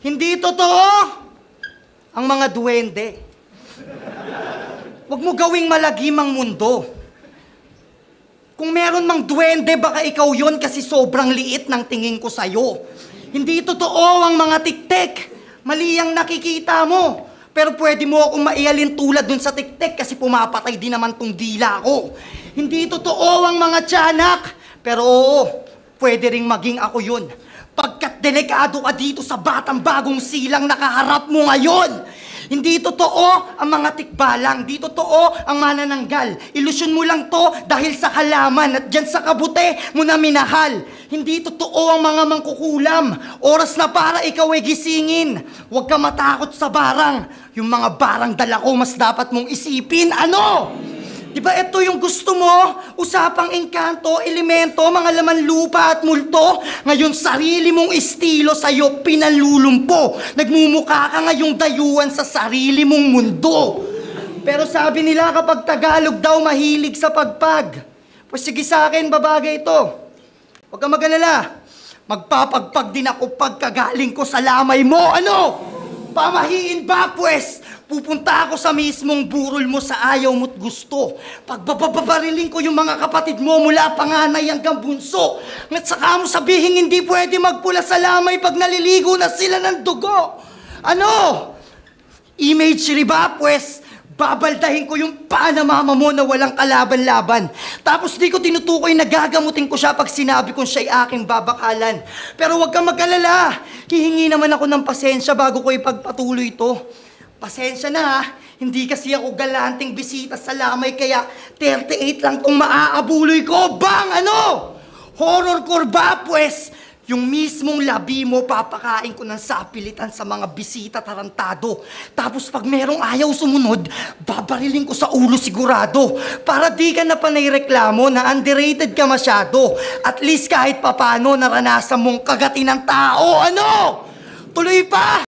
Hindi totoo ang mga duwende. Huwag mo gawing malagim ang mundo. Kung meron mang duwende, baka ikaw yon kasi sobrang liit ng tingin ko sa'yo. Hindi totoo ang mga tiktik. Mali ang nakikita mo. Pero pwede mo akong maialin tulad dun sa tiktik kasi pumapatay din naman tong dila ko. Hindi totoo ang mga tiyanak. Pero oo, pwede ring maging ako yun. Pagkat delikado ka dito sa batang bagong silang nakaharap mo ngayon. Hindi totoo ang mga tikbalang. Hindi totoo ang manananggal. Ilusyon mo lang to dahil sa halaman at dyan sa kabute mo na minahal. Hindi totoo ang mga mangkukulam. Oras na para ikaw ay gisingin. Huwag ka matakot sa barang. Yung mga barang dala ko mas dapat mong isipin. Ano? Diba ito yung gusto mo? Usapang engkanto, elemento, mga laman lupa at multo. Ngayon sarili mong estilo sa'yo pinalulumpo. Nagmumukha ka ngayong dayuhan sa sarili mong mundo. Pero sabi nila kapag Tagalog daw mahilig sa pagpag. Pues sige sa akin, babagay ito. Huwag kang mag-alala. Magpapagpag din ako pagkagaling ko sa lamay mo. Ano? Pamahiin ba, pues? Pupunta ako sa mismong burol mo sa ayaw mo't gusto. Pagbababariling ko yung mga kapatid mo mula panganay hanggang bunso. At saka mo sabihin hindi pwede magpula sa lamay pag naliligo na sila ng dugo. Ano? Imagery ba, pues? Babaldahin ko yung paa na mama mo na walang kalaban-laban. Tapos di ko tinutukoy na gagamutin ko siya pag sinabi kong siya'y aking babakalan. Pero huwag kang mag-alala. Hihingi naman ako ng pasensya bago ko ipagpatuloy ito. Pasensya na ha, hindi kasi ako galanting bisita sa lamay kaya 38 lang tong maaabuloy ko. Bang! Ano? Horrorcore ba, pues? Yung mismong labi mo papakain ko ng sapilitan sa mga bisita tarantado. Tapos pag merong ayaw sumunod, babariling ko sa ulo sigurado. Para di ka na panay reklamo na underrated ka masyado. At least kahit papano naranasan mong kagatin ng tao. Ano? Tuloy pa!